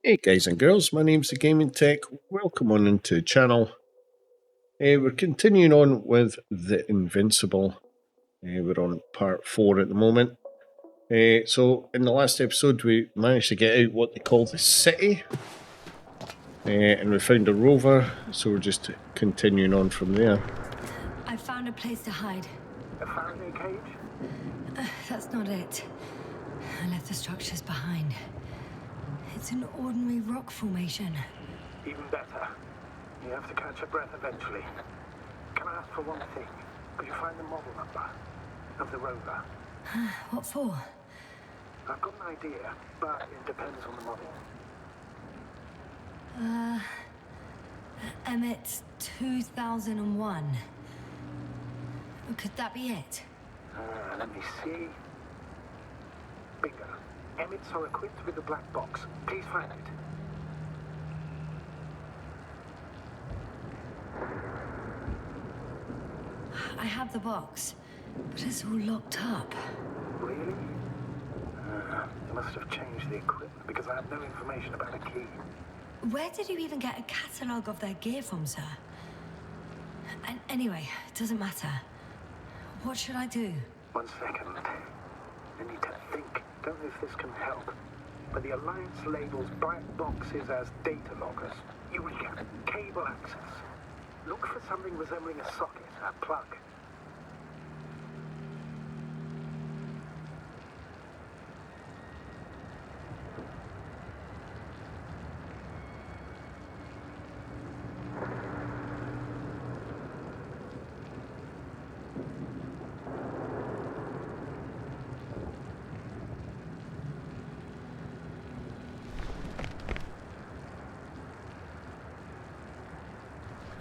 Hey guys and girls, my name's TheGamingTech. Welcome on into the channel. We're continuing on with the Invincible. We're on part 4 at the moment. So in the last episode we managed to get out what they call the city. And we found a rover, so we're just continuing on from there. I found a place to hide. A Faraday cage? That's not it. I left the structures behind. It's an ordinary rock formation. Even better. You have to catch your breath eventually. Can I ask for one thing? Could you find the model number of the rover? What for? I've got an idea, but it depends on the model. Emmett 2001. Could that be it? Let me see. Bingo. Emmets are equipped with a black box. Please find it. I have the box, but it's all locked up. Really? You must have changed the equipment because I have no information about a key. Where did you even get a catalogue of their gear from, sir? Anyway, it doesn't matter. What should I do? 1 second. I need to think. Don't know if this can help. But the Alliance labels black boxes as data loggers. Eureka. Cable access. Look for something resembling a socket, a plug.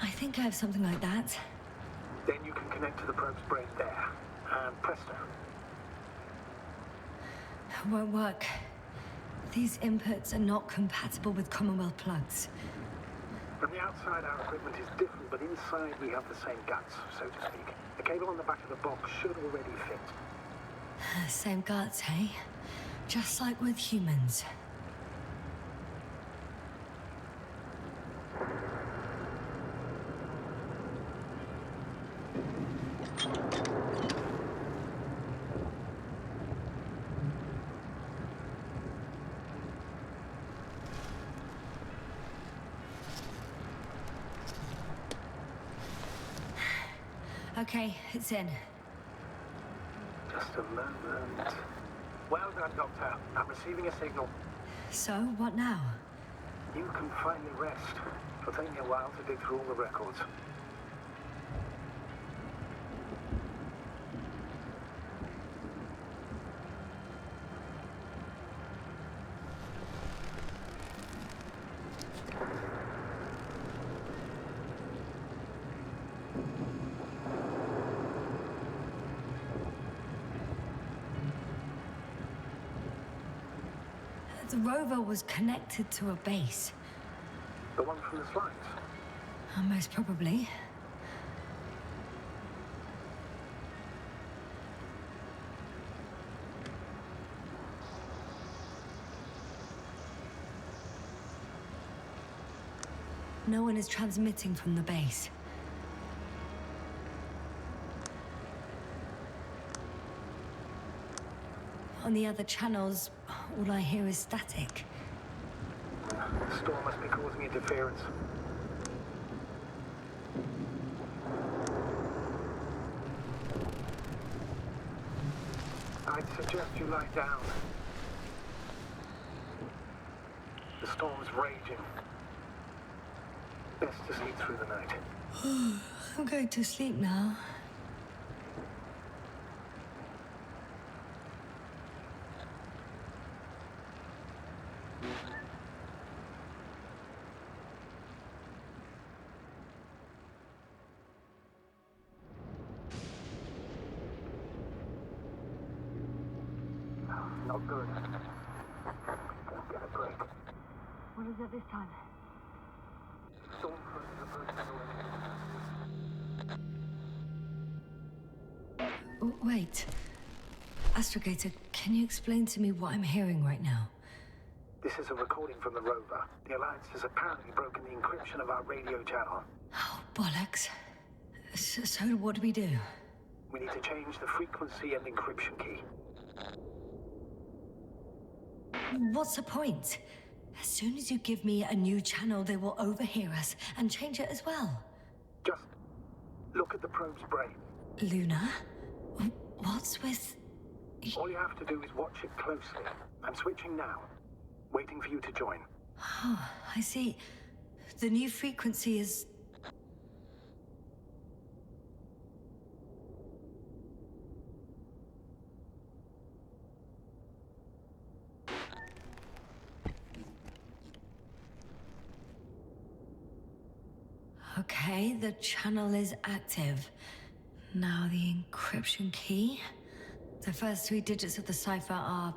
I think I have something like that. Then you can connect to the probe's brain there. And presto. Won't work. These inputs are not compatible with Commonwealth plugs. From the outside, our equipment is different, but inside we have the same guts, so to speak. The cable on the back of the box should already fit. Same guts, hey? Just like with humans. Okay, it's in. Just a moment. Well done, Doctor. I'm receiving a signal. So, what now? You can finally rest. It'll take me a while to dig through all the records. The rover was connected to a base. The one from the slides. Most probably. No one is transmitting from the base. On the other channels, all I hear is static. The storm must be causing interference. I'd suggest you lie down. The storm's raging. Best to sleep through the night. I'm going to sleep now. Not good. Won't get a break. What is it this time? Storm front is approaching already. Wait. Astrogator, can you explain to me what I'm hearing right now? This is a recording from the rover. The Alliance has apparently broken the encryption of our radio channel. Oh, bollocks. So what do we do? We need to change the frequency and encryption key. What's the point? As soon as you give me a new channel, they will overhear us and change it as well. Just look at the probe's brain. Luna? What's with... All you have to do is watch it closely. I'm switching now. Waiting for you to join. Oh, I see. The new frequency is... Okay, the channel is active. Now the encryption key. The first 3 digits of the cipher are...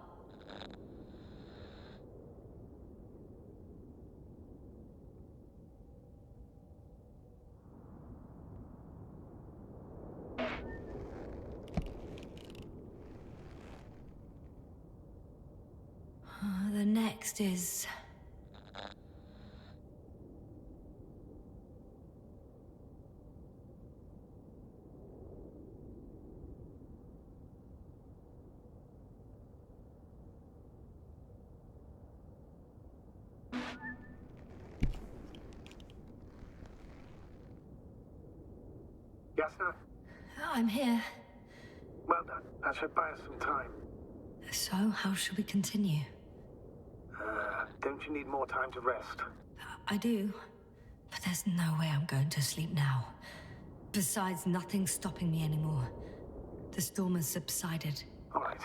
The next is... Yasna? I'm here. Well done. That should buy us some time. So, how should we continue? Don't you need more time to rest? I do. But there's no way I'm going to sleep now. Besides, nothing's stopping me anymore. The storm has subsided. All right.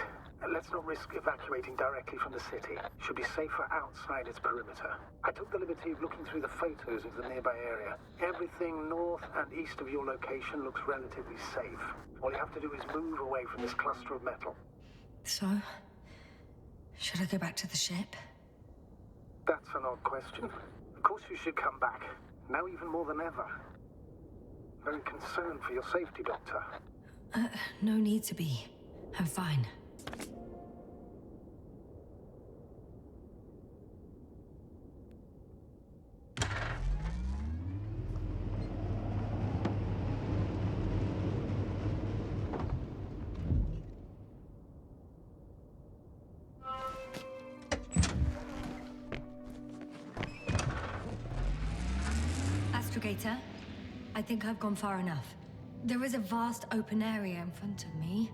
Let's not risk evacuating directly from the city. Should be safer outside its perimeter. I took the liberty of looking through the photos of the nearby area. Everything north and east of your location looks relatively safe. All you have to do is move away from this cluster of metal. So, should I go back to the ship? That's an odd question. Of course you should come back. Now even more than ever. Very concerned for your safety, Doctor. No need to be. I'm fine. Astrogator, I think I've gone far enough. There is a vast open area in front of me.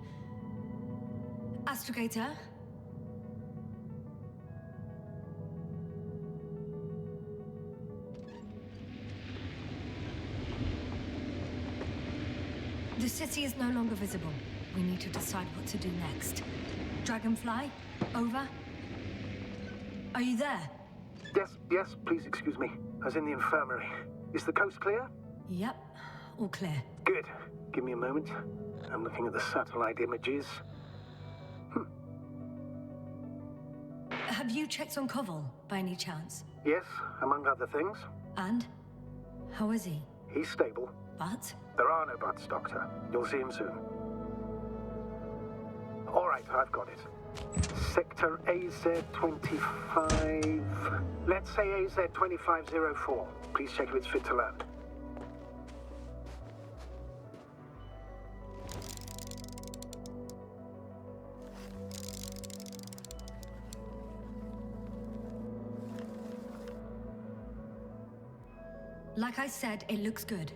Astrogator? The city is no longer visible. We need to decide what to do next. Dragonfly? Over? Are you there? Yes, please excuse me. I was in the infirmary. Is the coast clear? Yep, all clear. Good. Give me a moment. I'm looking at the satellite images. Have you checked on Koval, by any chance? Yes, among other things. And? How is he? He's stable. But? There are no buts, Doctor. You'll see him soon. All right, I've got it. Sector AZ-25... Let's say AZ-2504. Please check if it's fit to land. Like I said, it looks good.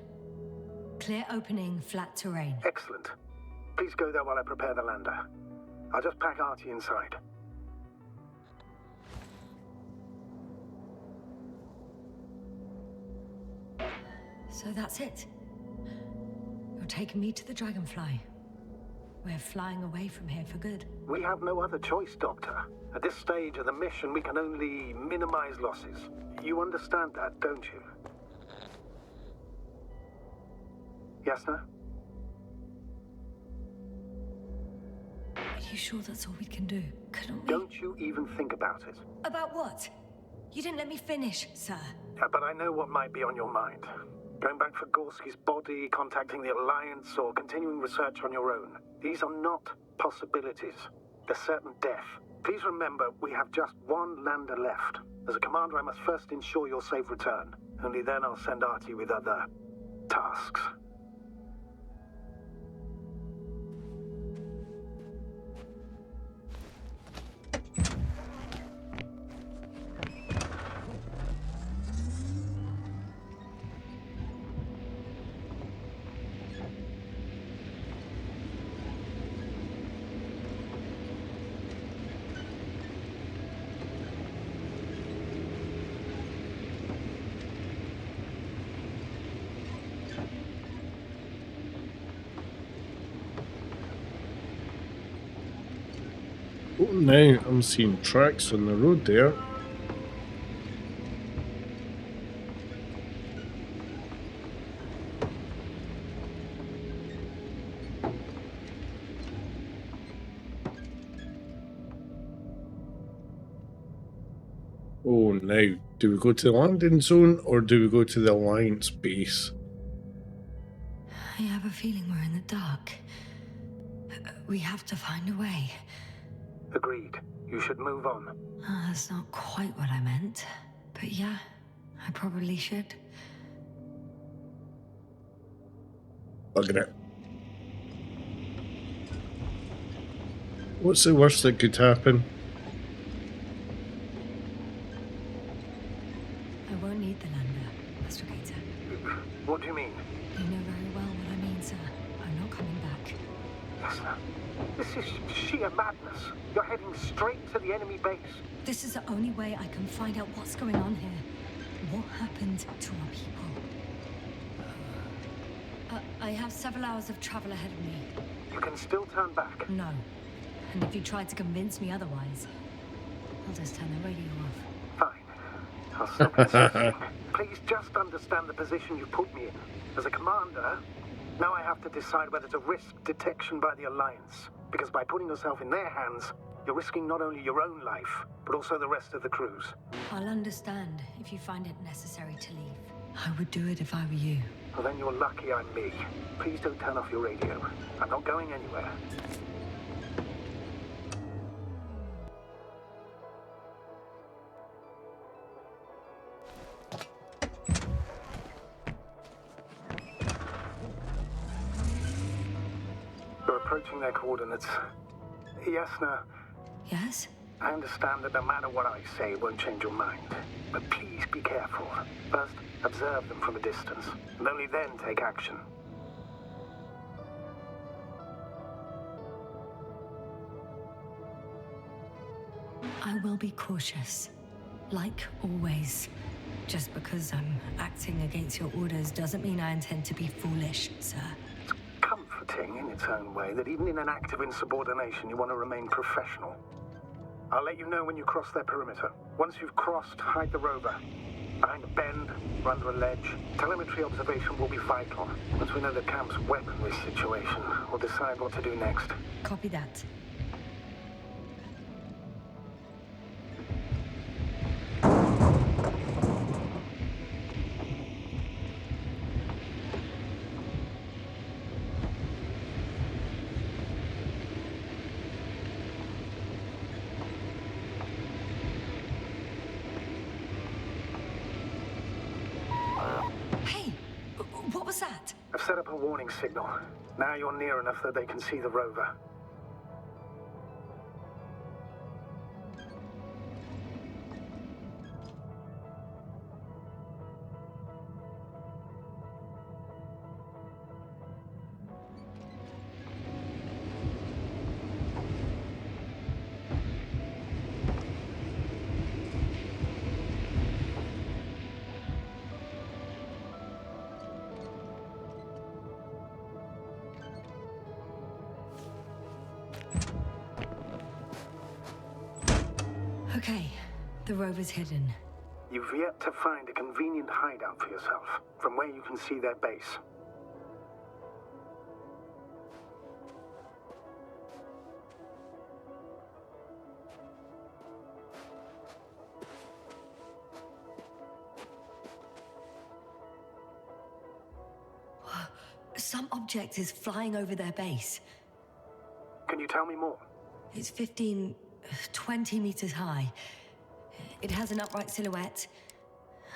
Clear opening, flat terrain. Excellent. Please go there while I prepare the lander. I'll just pack Artie inside. So that's it. You're taking me to the Dragonfly. We're flying away from here for good. We have no other choice, Doctor. At this stage of the mission, we can only minimize losses. You understand that, don't you? Yasna? Are you sure that's all we can do? Couldn't we... Don't you even think about it. About what? You didn't let me finish, sir. But I know what might be on your mind. Going back for Gorski's body, contacting the Alliance, or continuing research on your own. These are not possibilities. a certain death. Please remember, we have just one lander left. As a commander, I must first ensure your safe return. Only then I'll send Artie with other tasks. Oh, now I'm seeing tracks on the road there. Oh, now, do we go to the landing zone or do we go to the Alliance base? I have a feeling we're in the dark. We have to find a way. Agreed. You should move on. That's not quite what I meant. But yeah, I probably should. Bugger it. What's the worst that could happen? I won't need the lander, Astrogator. What do you mean? You know very well what I mean, sir. I'm not coming back. Yasna, this is sheer madness. You're heading straight to the enemy base. This is the only way I can find out what's going on here. What happened to our people? I have several hours of travel ahead of me. You can still turn back. No. And if you try to convince me otherwise, I'll just turn the radio off. Fine. I'll stop insisting. Please just understand the position you've put me in. As a commander, now I have to decide whether to risk detection by the Alliance. Because by putting yourself in their hands, you're risking not only your own life, but also the rest of the crew's. I'll understand if you find it necessary to leave. I would do it if I were you. Well, then you're lucky I'm me. Please don't turn off your radio. I'm not going anywhere. We're approaching their coordinates. Yasna, Yes? I understand that no matter what I say, it won't change your mind. But please be careful. First, observe them from a distance, and only then take action. I will be cautious. Like always. Just because I'm acting against your orders doesn't mean I intend to be foolish, sir. It's comforting in its own way that even in an act of insubordination, you want to remain professional. I'll let you know when you cross their perimeter. Once you've crossed, hide the rover. Behind a bend, or under a ledge. Telemetry observation will be vital. Once we know the camp's weaponry situation, we'll decide what to do next. Copy that. Hey, what was that? I've set up a warning signal. Now you're near enough that they can see the rover. Okay, the rover's hidden. You've yet to find a convenient hideout for yourself, from where you can see their base. Some object is flying over their base. Can you tell me more? It's 15, 20 meters high. It has an upright silhouette,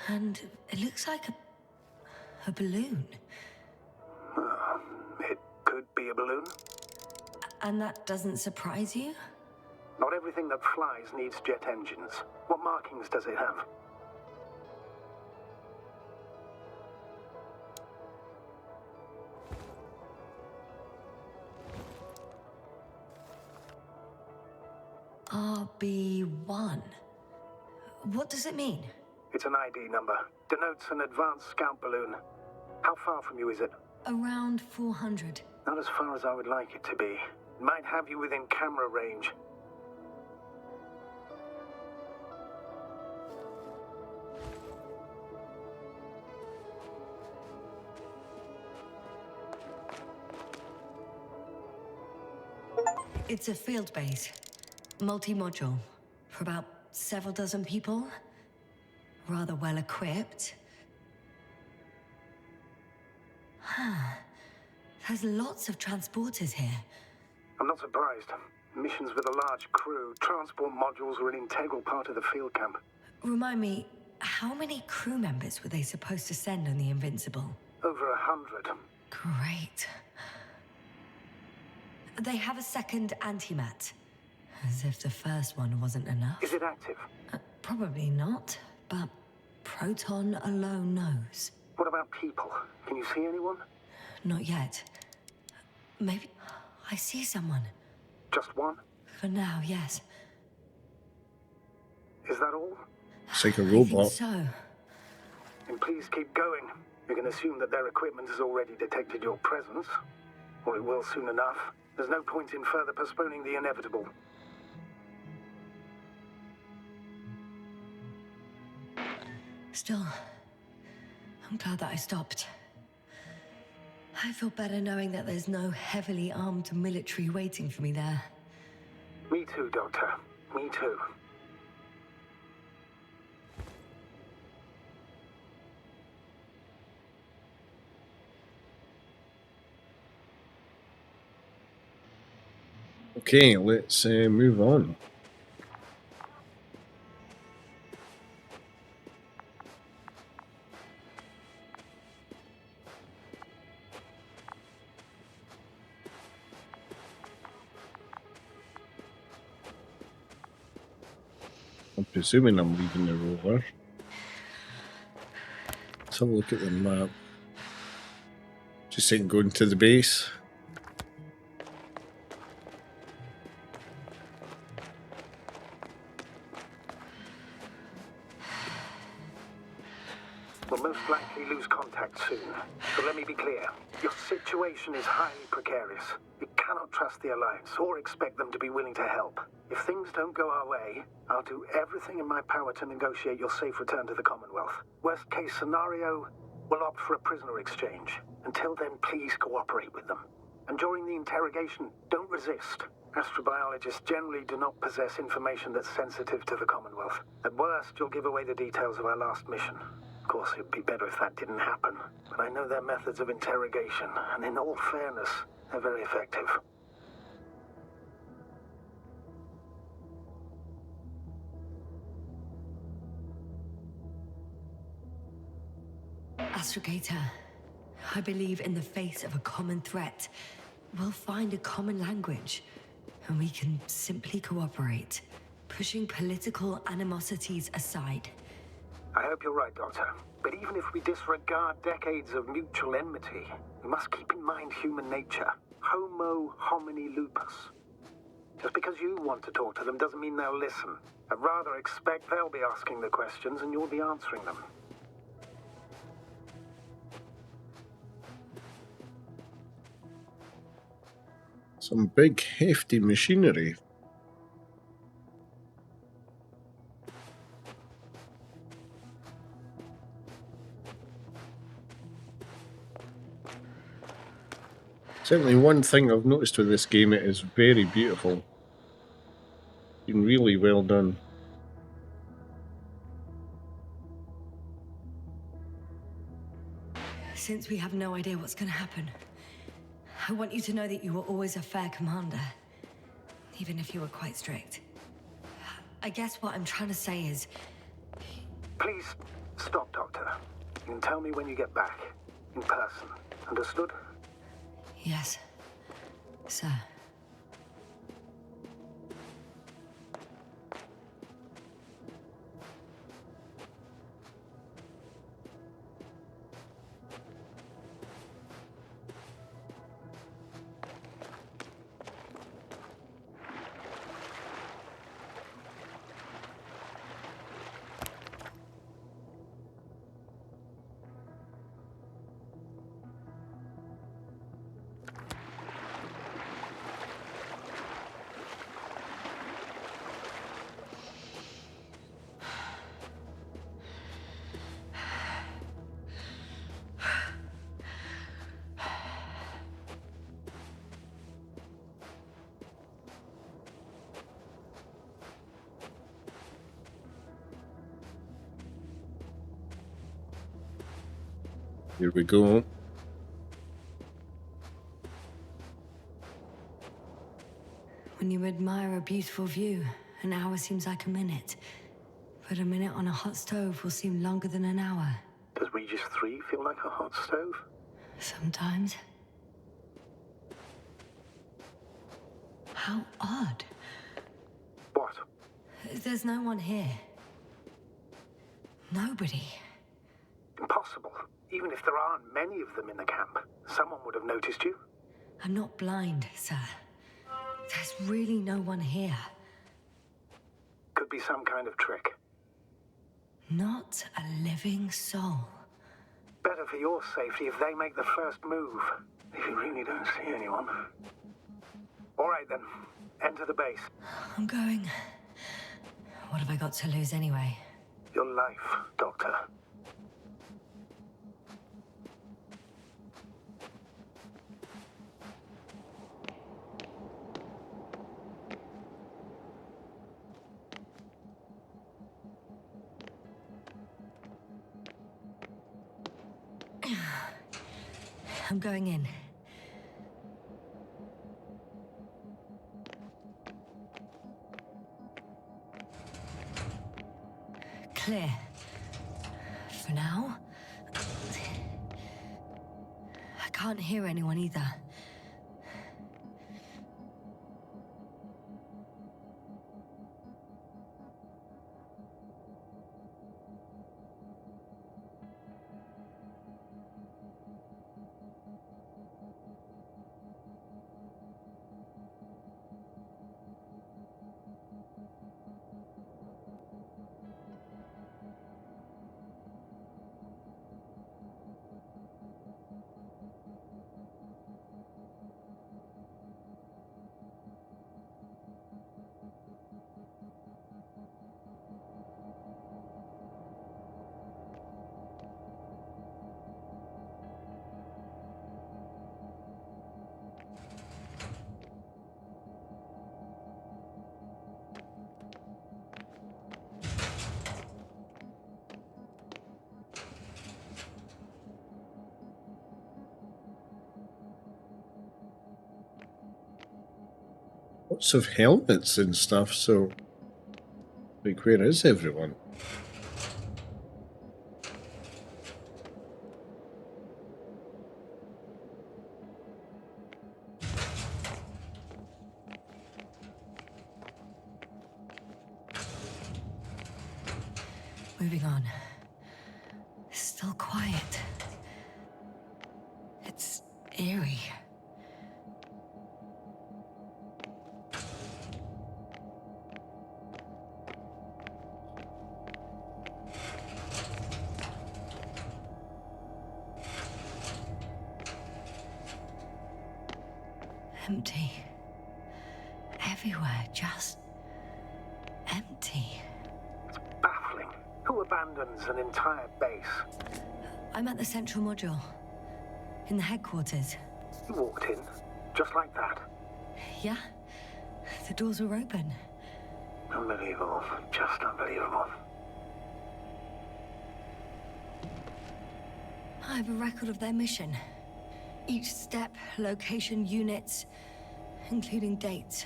and it looks like a balloon. It could be a balloon. And that doesn't surprise you? Not everything that flies needs jet engines. What markings does it have? RB1. What does it mean? It's an ID number. Denotes an advanced scout balloon. How far from you is it? Around 400. Not as far as I would like it to be. It might have you within camera range. It's a field base. Multi-module. For about several dozen people. Rather well equipped. There's lots of transporters here. I'm not surprised. Missions with a large crew, transport modules were an integral part of the field camp. Remind me, how many crew members were they supposed to send on the Invincible? Over 100. Great. They have a second antimat. As if the first one wasn't enough. Is it active? Probably not, but Proton alone knows. What about people? Can you see anyone? Not yet. Maybe I see someone. Just one? For now, yes. Is that all? It's like a I robot. think so. Then please keep going. You can assume that their equipment has already detected your presence. Or it will soon enough. There's no point in further postponing the inevitable. Still, I'm glad that I stopped. I feel better knowing that there's no heavily armed military waiting for me there. Me too, Doctor. Me too. Okay, let's move on. I'm presuming I'm leaving the rover. Let's have a look at the map. Just saying, going to the base. We'll most likely lose contact soon. So let me be clear. Your situation is highly precarious. You cannot trust the Alliance or expect them to be willing to help. If things don't go our way, I'll do everything in my power to negotiate your safe return to the Commonwealth. Worst case scenario, we'll opt for a prisoner exchange. Until then, please cooperate with them. And during the interrogation, don't resist. Astrobiologists generally do not possess information that's sensitive to the Commonwealth. At worst, you'll give away the details of our last mission. Of course, it'd be better if that didn't happen. But I know their methods of interrogation, and in all fairness, they're very effective. Astrogator, I believe in the face of a common threat, we'll find a common language, and we can simply cooperate, pushing political animosities aside. I hope you're right, Doctor. But even if we disregard decades of mutual enmity, we must keep in mind human nature. Homo homini lupus. Just because you want to talk to them doesn't mean they'll listen. I'd rather expect they'll be asking the questions and you'll be answering them. Some big, hefty machinery. Certainly one thing I've noticed with this game, it is very beautiful. Been really well done. Since we have no idea what's going to happen, I want you to know that you were always a fair commander. even if you were quite strict. I guess what I'm trying to say is... Please, stop, Doctor. You can tell me when you get back. In person. Understood? Yes, sir. Here we go. When you admire a beautiful view, an hour seems like a minute. But a minute on a hot stove will seem longer than an hour. Does Regis III feel like a hot stove? Sometimes. How odd. What? There's no one here. Nobody. Impossible. Even if there aren't many of them in the camp, someone would have noticed you. I'm not blind, sir. There's really no one here. Could be some kind of trick. Not a living soul. Better for your safety if they make the first move. If you really don't see anyone. All right then. Enter the base. I'm going. What have I got to lose anyway? Your life, Doctor. I'm going in. Clear. For now. I can't hear anyone either. Lots of helmets and stuff, so like, where is everyone? Moving on. Still quiet. It's eerie. Empty. Everywhere, just empty. It's baffling. Who abandons an entire base? I'm at the central module. In the headquarters. You walked in, just like that. Yeah? The doors were open. Unbelievable. Just unbelievable. I have a record of their mission. Each step, location, units, including dates.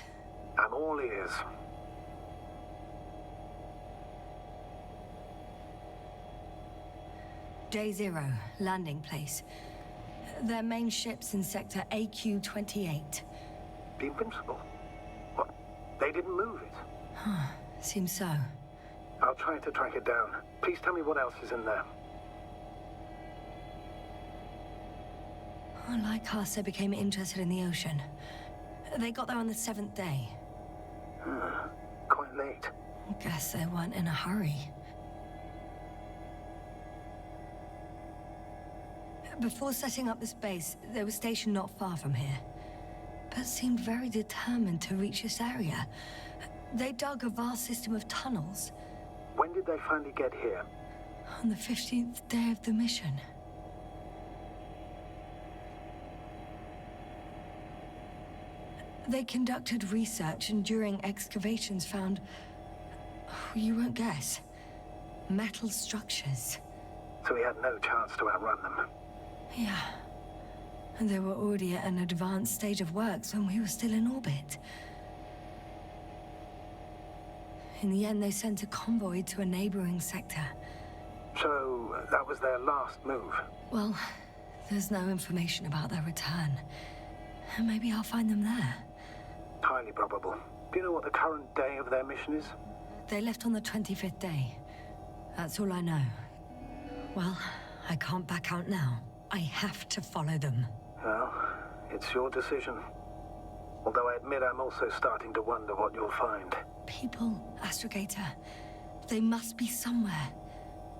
I'm all ears. Day 0, landing place. Their main ship's in sector AQ-28. The Invincible? What? They didn't move it? Seems so. I'll try to track it down. Please tell me what else is in there. Like us, they became interested in the ocean. They got there on the 7th day. Quite late. Guess they weren't in a hurry. Before setting up this base, they were stationed not far from here, but seemed very determined to reach this area. They dug a vast system of tunnels. When did they finally get here? On the 15th day of the mission. They conducted research and during excavations found, you won't guess, metal structures. So we had no chance to outrun them. Yeah. And they were already at an advanced stage of works when we were still in orbit. In the end, they sent a convoy to a neighboring sector. So that was their last move? Well, there's no information about their return. Maybe I'll find them there. Highly probable. Do you know what the current day of their mission is? They left on the 25th day. That's all I know. Well, I can't back out now. I have to follow them. Well, it's your decision. Although I admit I'm also starting to wonder what you'll find. People, Astrogator. They must be somewhere.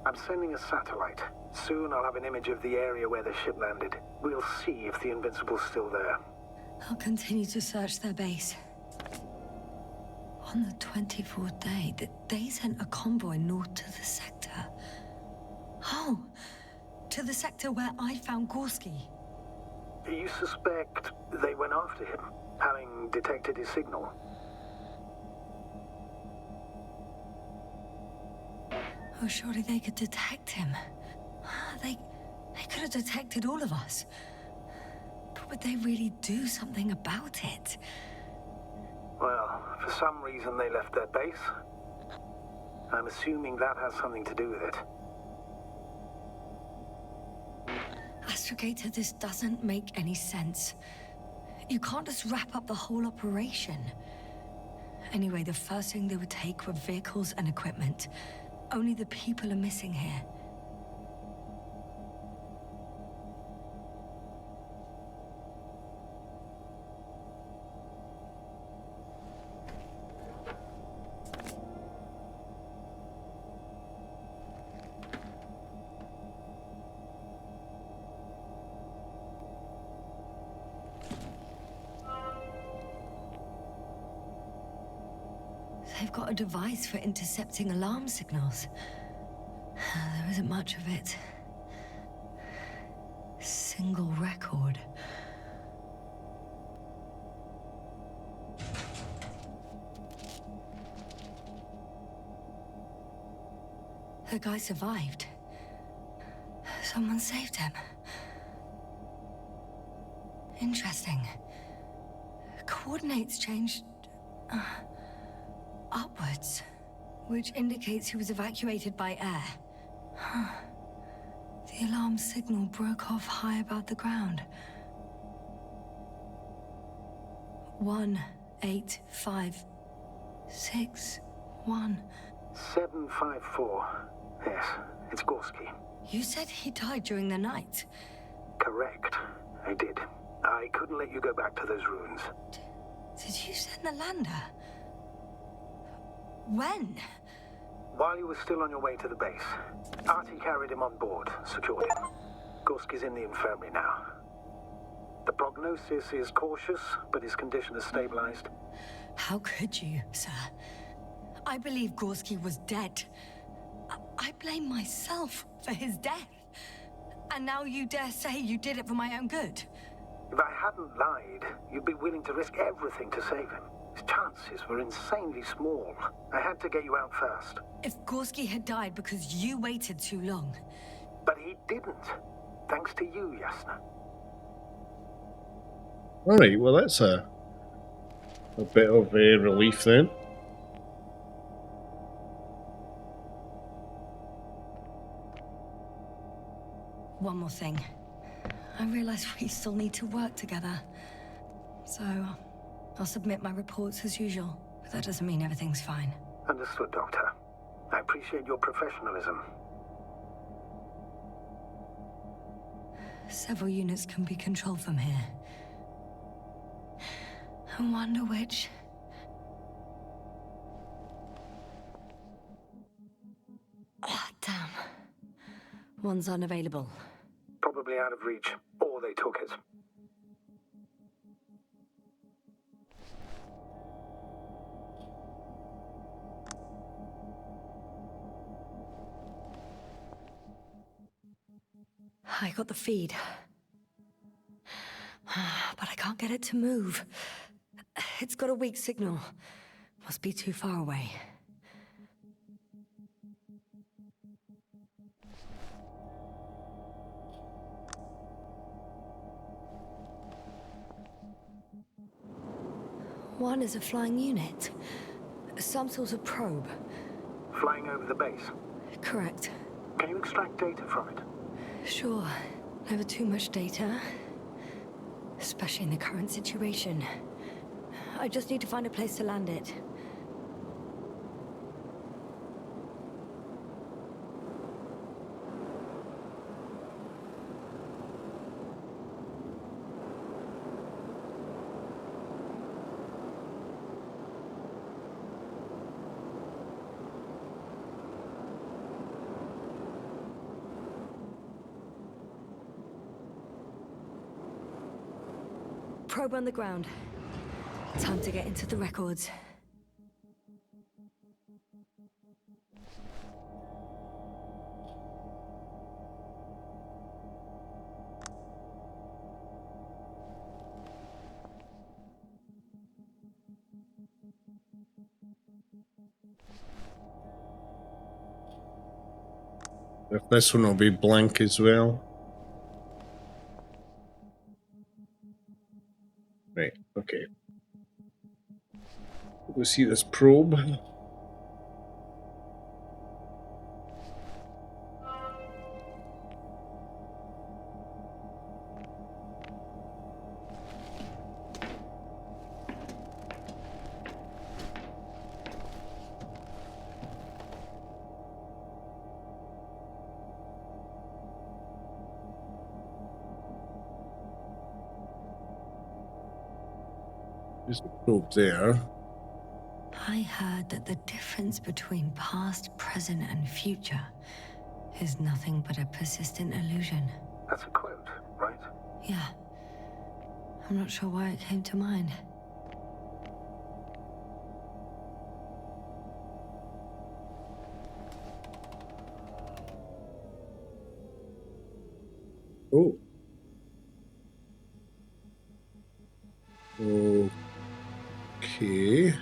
I'm sending a satellite. Soon I'll have an image of the area where the ship landed. We'll see if the Invincible's still there. I'll continue to search their base. On the 24th day, they sent a convoy north to the sector. Oh, to the sector where I found Gorski. You suspect they went after him, having detected his signal? Oh, surely they could detect him. They could have detected all of us. But would they really do something about it? Well, for some reason they left their base. I'm assuming that has something to do with it. Astrogator, this doesn't make any sense. You can't just wrap up the whole operation. Anyway, the first thing they would take were vehicles and equipment. Only the people are missing here. They've got a device for intercepting alarm signals. There isn't much of it. Single record. The guy survived. Someone saved him. Interesting. Coordinates changed upwards, which indicates he was evacuated by air. The alarm signal broke off high above the ground. 18561. 754. Yes, it's Gorski. You said he died during the night. Correct. I did. I couldn't let you go back to those ruins. Did you send the lander? When? While you were still on your way to the base, Artie carried him on board, secured him. Gorski's in the infirmary now. The prognosis is cautious, but his condition has stabilized. How could you, sir? I believe Gorski was dead. I blame myself for his death. And now you dare say you did it for my own good? If I hadn't lied, you'd be willing to risk everything to save him. His chances were insanely small. I had to get you out first. If Gorski had died because you waited too long... But he didn't. Thanks to you, Yasna. Alright, well that's a A bit of a relief then. One more thing. I realize we still need to work together. So, I'll submit my reports as usual. But that doesn't mean everything's fine. Understood, Doctor. I appreciate your professionalism. Several units can be controlled from here. I wonder which... Ah, damn. One's unavailable. Probably out of reach, or they took it. I got the feed. But I can't get it to move. It's got a weak signal. Must be too far away. One is a flying unit. Some sort of probe. Flying over the base. Correct. Can you extract data from it? Sure. Never too much data. Especially in the current situation. I just need to find a place to land it. Probe on the ground. Time to get into the records. If this one will be blank as well. Right, okay. We'll see this probe. There's a probe there. I heard that the difference between past, present, and future is nothing but a persistent illusion. That's a quote, right? Yeah. I'm not sure why it came to mind. Oh. Okay.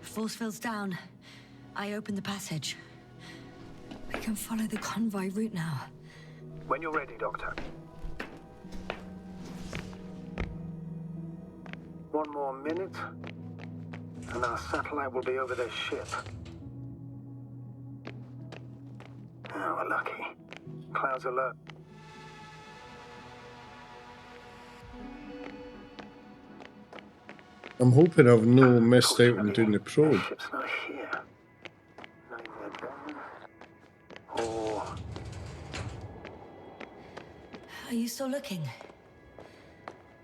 Force field's down. I opened the passage. We can follow the convoy route now. When you're ready, Doctor. One more minute, and our satellite will be over their ship. Oh, we're lucky. Clouds alert. I'm hoping I've no missed out on doing the probe. The ship's not here. Neither them. Or... Are you still looking?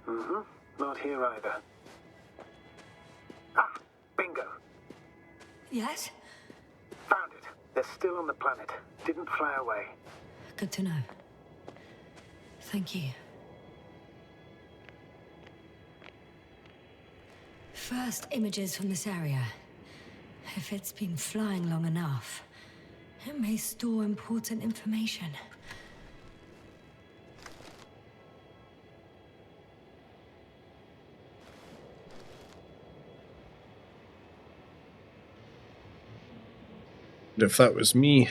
Mm-hmm. Not here either. Ah, bingo. Yes? Found it. They're still on the planet. Didn't fly away. Good to know. Thank you. First images from this area. If it's been flying long enough, it may store important information. If that was me.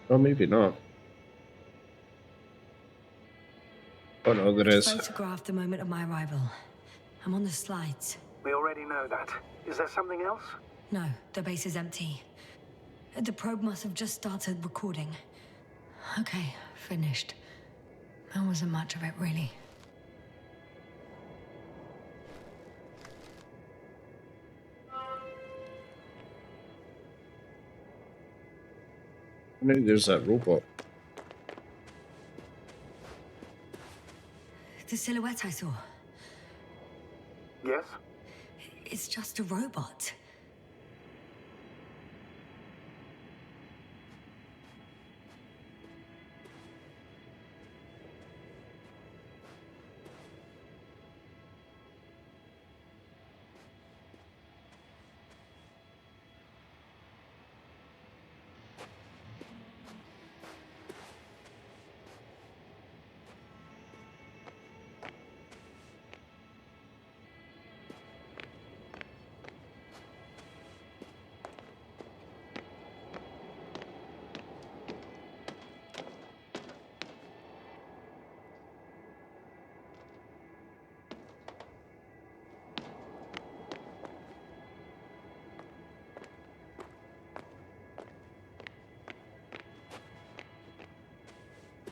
Or maybe not. Oh no, there is. Photographed the moment of my arrival. I'm on the slides. We already know that. Is there something else? No, the base is empty. The probe must have just started recording. Okay, finished. That wasn't much of it, really. Now there's that robot. The silhouette I saw. Yes? It's just a robot.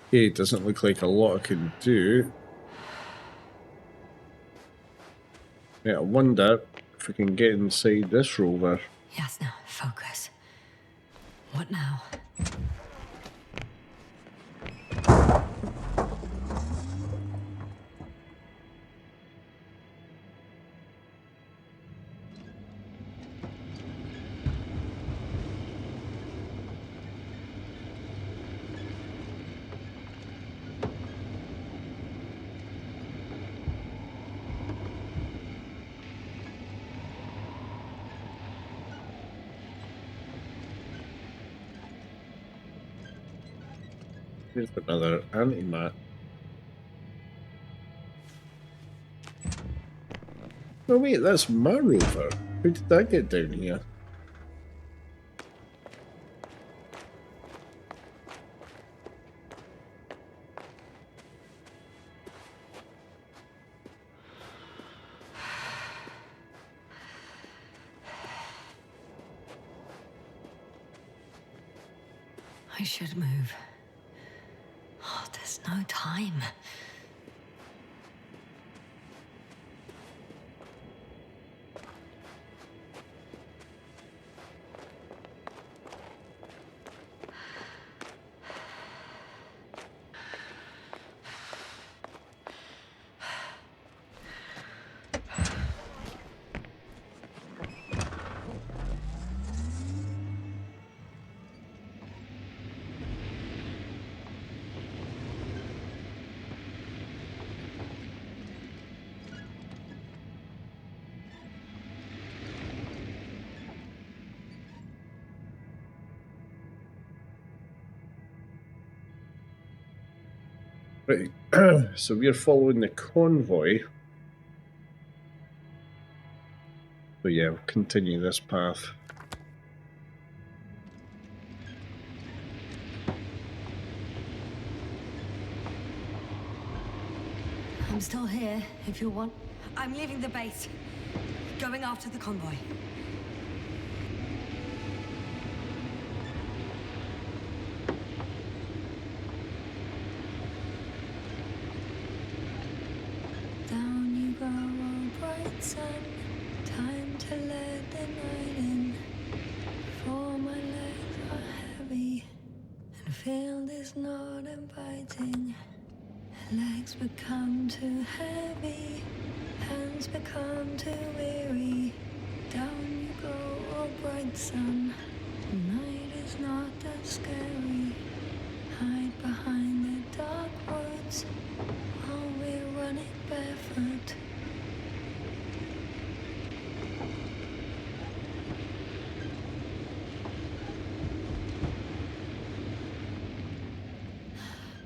Okay, it doesn't look like a lot I can do. Yeah, I wonder if I can get inside this rover. Yasna, focus. What now? Here's another antimat. Oh wait, that's my rover. How did that get down here? I should move. Oh, there's no time. Right, so we're following the convoy. So yeah, we'll continue this path. I'm still here, if you want. I'm leaving the base. Going after the convoy. Down you go, oh bright sun. Time to let the night in. For my legs are heavy, and field is not inviting. Legs become too heavy, hands become too weary. Down you go, oh bright sun. The night is not that scary. Hide behind the dark woods while we're running barefoot.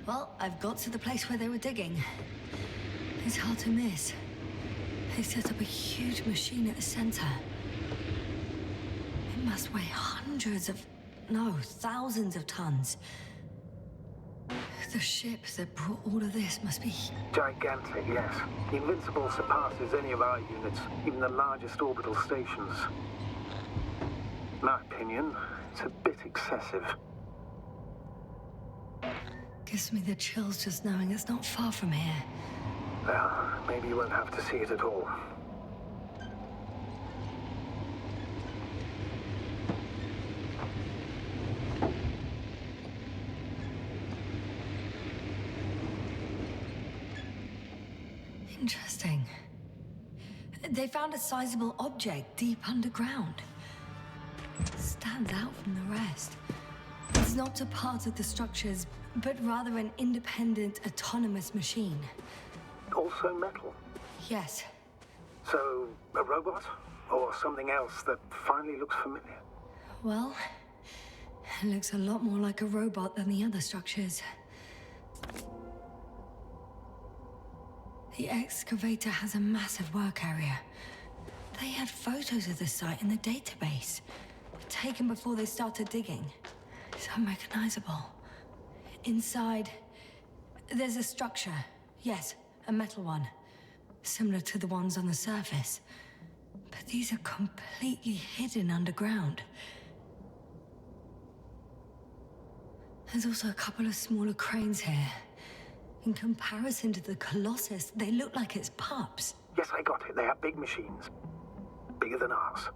Well, I've got to the place where they were digging. It's hard to miss. They set up a huge machine at the center. It must weigh hundreds of, no, thousands of tons. The ship that brought all of this must be... Gigantic, yes. The Invincible surpasses any of our units, even the largest orbital stations. In my opinion, it's a bit excessive. Gives me the chills just knowing it's not far from here. Well, maybe you won't have to see it at all. Interesting. They found a sizable object deep underground. Stands out from the rest. It's not a part of the structures, but rather an independent, autonomous machine. Also metal? Yes. So, a robot? Or something else that finally looks familiar? Well, it looks a lot more like a robot than the other structures. The excavator has a massive work area. They had photos of the site in the database, taken before they started digging. It's unrecognizable. Inside, there's a structure. Yes, a metal one. Similar to the ones on the surface. But these are completely hidden underground. There's also a couple of smaller cranes here. In comparison to the Colossus, they look like it's pups. Yes, I got it. They are big machines. Bigger than ours.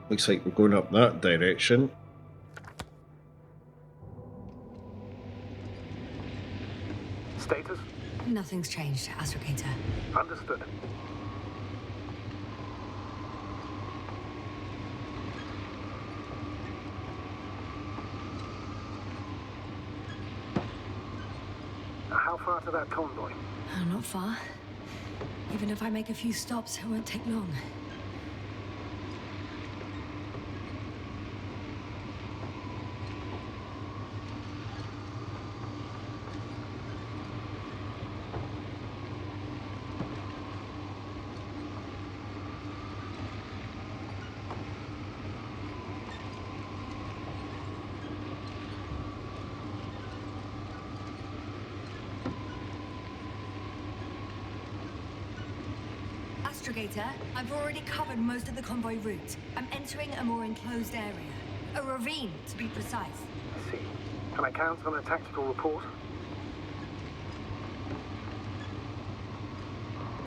Looks like we're going up that direction. Status? Nothing's changed, astrogator. Understood. How far to that convoy? Oh, not far. Even if I make a few stops, it won't take long. Astrogator, I've already covered most of the convoy route. I'm entering a more enclosed area. A ravine, to be precise. I see. Can I count on a tactical report?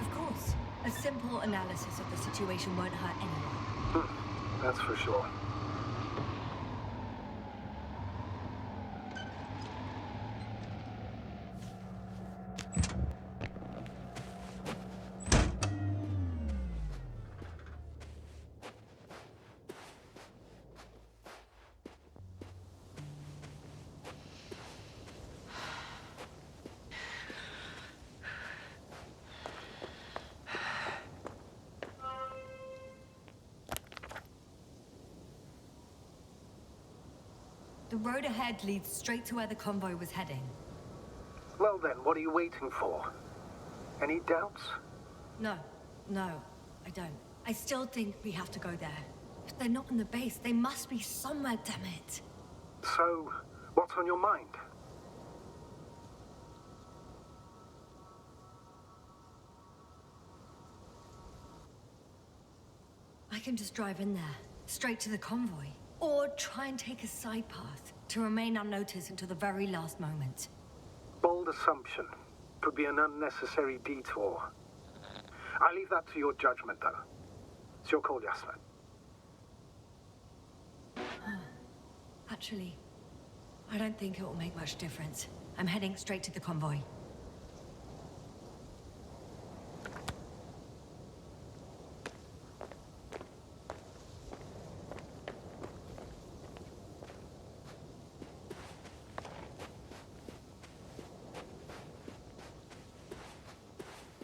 Of course. A simple analysis of the situation won't hurt anyone. That's for sure. The road ahead leads straight to where the convoy was heading. Well then, what are you waiting for? Any doubts? No, I don't. I still think we have to go there. If they're not in the base, they must be somewhere, damn it. So, what's on your mind? I can just drive in there, straight to the convoy. Or try and take a side path to remain unnoticed until the very last moment. Bold assumption. Could be an unnecessary detour. I leave that to your judgment, though. It's your call, Yasna. naturally. I don't think it will make much difference. I'm heading straight to the convoy.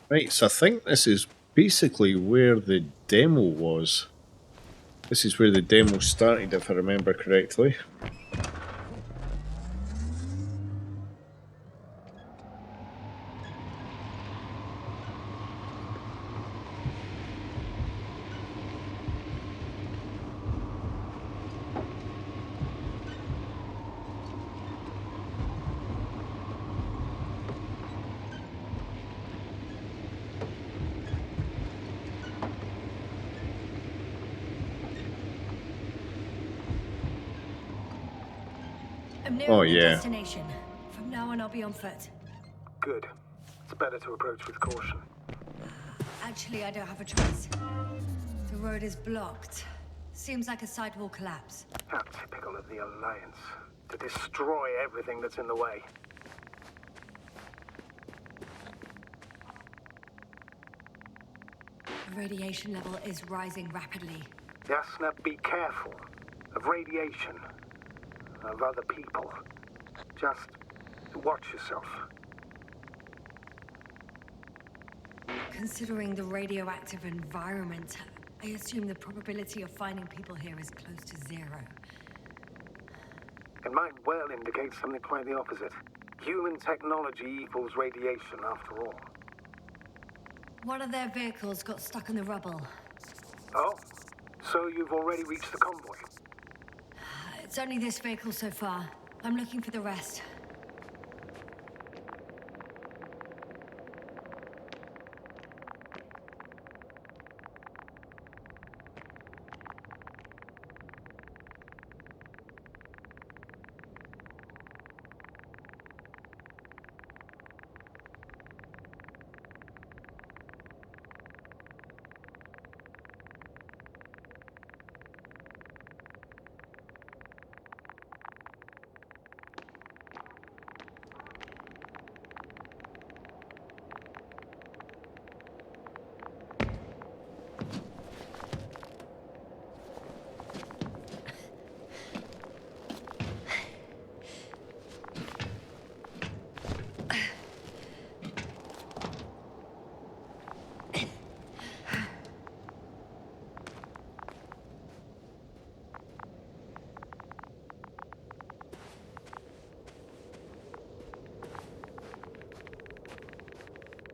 Right, so I think this is basically where the demo was. This is where the demo started, if I remember correctly. I'm nearing Oh, the yeah. destination. From now on, I'll be on foot. Good. It's better to approach with caution. Actually, I don't have a choice. The road is blocked. Seems like a sidewall collapse. How typical of the Alliance. To destroy everything that's in the way. The radiation level is rising rapidly. Yasna, be careful. Of radiation. Of other people. Just watch yourself. Considering the radioactive environment, I assume the probability of finding people here is close to zero. It might well indicate something quite the opposite. Human technology equals radiation, after all. One of their vehicles got stuck in the rubble. Oh? So you've already reached the convoy? It's only this vehicle so far. I'm looking for the rest.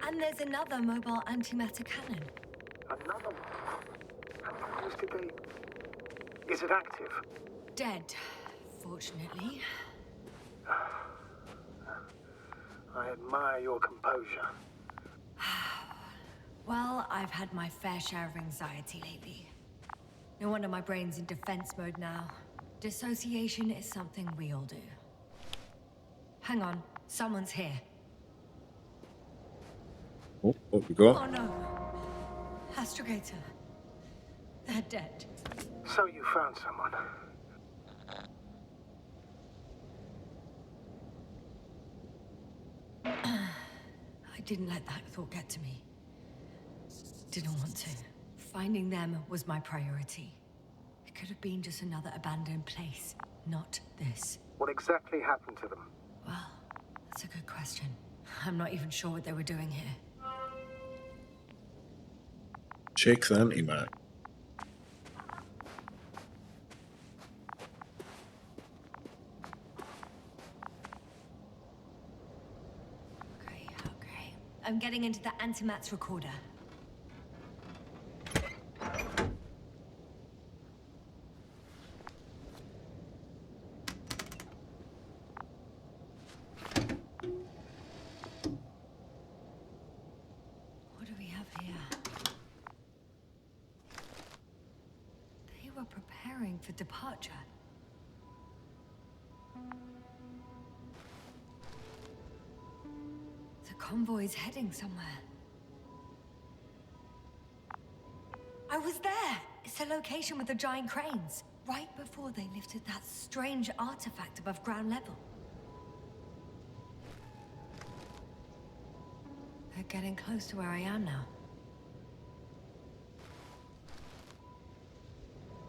And there's another mobile antimatter cannon. Another one? How close did they... Is it active? Dead, fortunately. I admire your composure. Well, I've had my fair share of anxiety lately. No wonder my brain's in defense mode now. Dissociation is something we all do. Hang on, someone's here. Oh, what we got? Oh no! Astrogator. They're dead. So you found someone. I didn't let that thought get to me. Didn't want to. Finding them was my priority. It could have been just another abandoned place, not this. What exactly happened to them? Well, that's a good question. I'm not even sure what they were doing here. Check the antimat. Okay. I'm getting into the antimat's recorder. What do we have here? They were preparing for departure. The convoy's heading somewhere. I was there! It's the location with the giant cranes. right before they lifted that strange artifact above ground level. They're getting close to where I am now.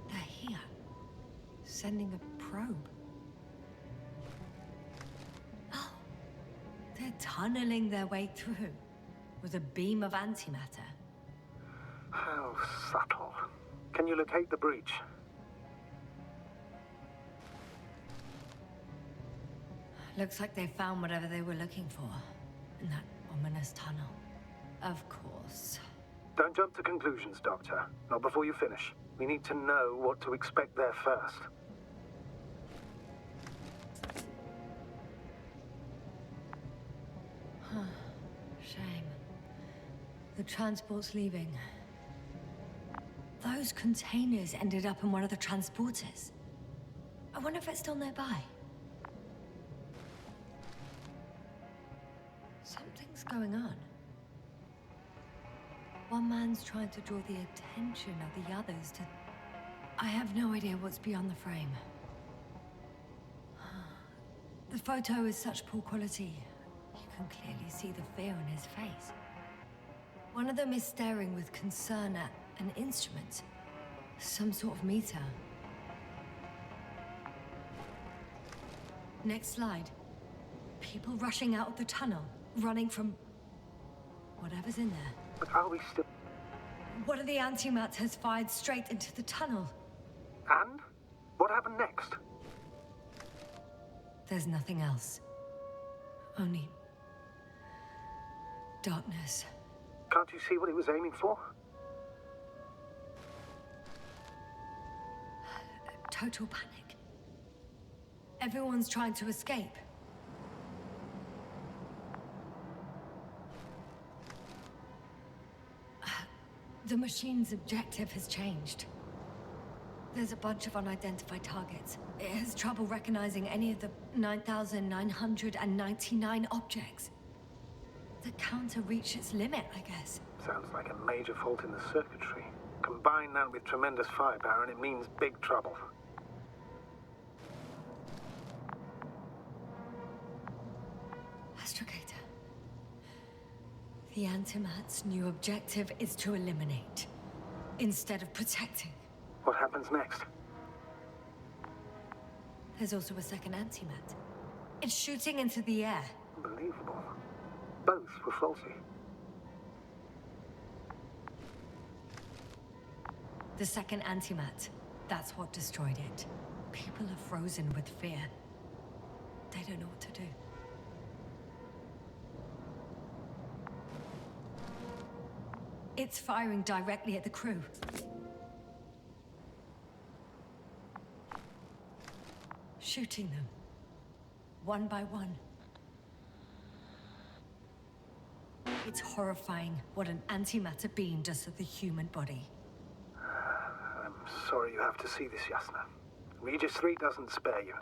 They're here, sending a probe. Oh, they're tunneling their way through with a beam of antimatter. How subtle. Can you locate the breach? Looks like they found whatever they were looking for in that ominous tunnel. Of course. Don't jump to conclusions, Doctor. Not before you finish. We need to know what to expect there first. Shame. The transport's leaving. Those containers ended up in one of the transporters. I wonder if it's still nearby. Something's going on. One man's trying to draw the attention of the others to... I have no idea what's beyond the frame. The photo is such poor quality. You can clearly see the fear on his face. One of them is staring with concern at an instrument. Some sort of meter. Next slide. People rushing out of the tunnel, running from... whatever's in there. But are we still... One of the antimats has fired straight into the tunnel. And? What happened next? There's nothing else. Only... darkness. Can't you see what it was aiming for? Total panic. Everyone's trying to escape. The machine's objective has changed. There's a bunch of unidentified targets. It has trouble recognizing any of the 9,999 objects. The counter reached its limit, I guess. Sounds like a major fault in the circuitry. Combine that with tremendous firepower and it means big trouble. Astrogator. The Antimat's new objective is to eliminate, instead of protecting. What happens next? There's also a second Antimat. It's shooting into the air. Unbelievable. Both were faulty. The second Antimat, that's what destroyed it. People are frozen with fear. They don't know what to do. It's firing directly at the crew. Shooting them. One by one. It's horrifying what an antimatter beam does to the human body. I'm sorry you have to see this, Yasna. Regis III doesn't spare you.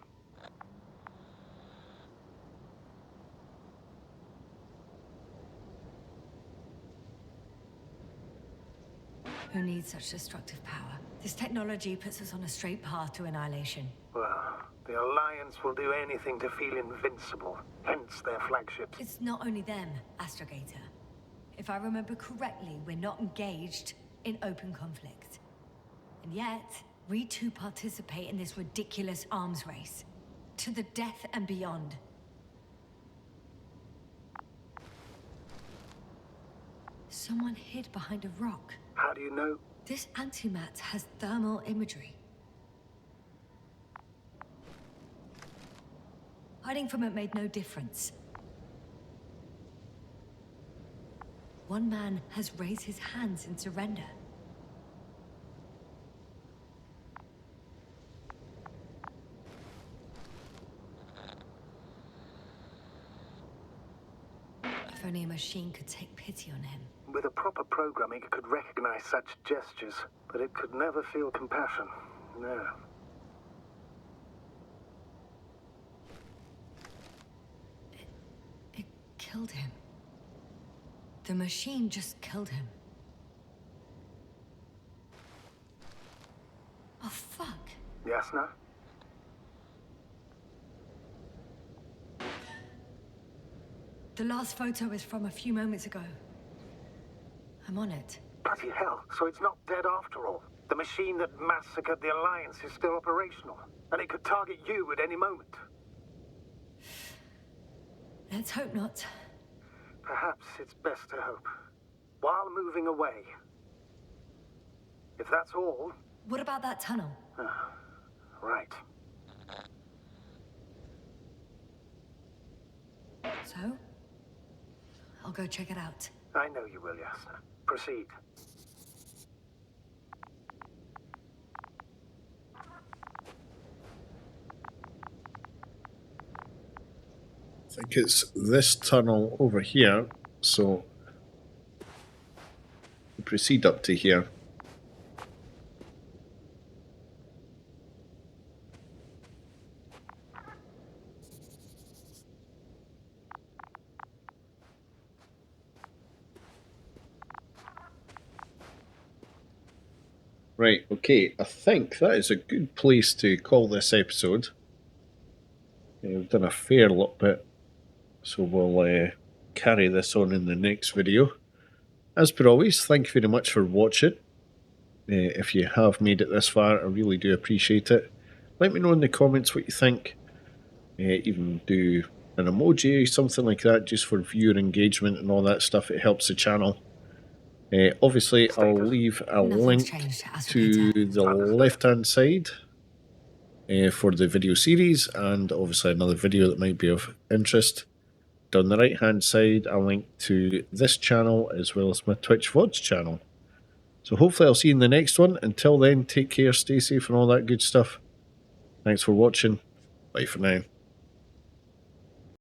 Who needs such destructive power? This technology puts us on a straight path to annihilation. Well, the Alliance will do anything to feel invincible, hence their flagships. It's not only them, Astrogator. If I remember correctly, we're not engaged in open conflict. And yet, we too participate in this ridiculous arms race. To the death and beyond. Someone hid behind a rock. How do you know? This antimat has thermal imagery. Hiding from it made no difference. One man has raised his hands in surrender. If only a machine could take pity on him. With a proper programming, it could recognize such gestures, but it could never feel compassion. No. It killed him. The machine just killed him. Oh, fuck. Yasna? The last photo is from a few moments ago. I'm on it. Bloody hell, so it's not dead after all. The machine that massacred the Alliance is still operational, and it could target you at any moment. Let's hope not. Perhaps it's best to hope. While moving away. If that's all... What about that tunnel? Right. So? I'll go check it out. I know you will, Yasna. Proceed. I think it's this tunnel over here, so we proceed up to here. Right, okay, I think that is a good place to call this episode. We've done a fair little bit, so we'll carry this on in the next video. As per always, thank you very much for watching. If you have made it this far, I really do appreciate it. Let me know in the comments what you think. Even do an emoji, something like that, just for viewer engagement and all that stuff. It helps the channel. Obviously, I'll leave a link to the left-hand side for the video series, and obviously another video that might be of interest. Down the right-hand side, I'll link to this channel as well as my Twitch VODs channel. So hopefully I'll see you in the next one. Until then, take care, stay safe and all that good stuff. Thanks for watching. Bye for now.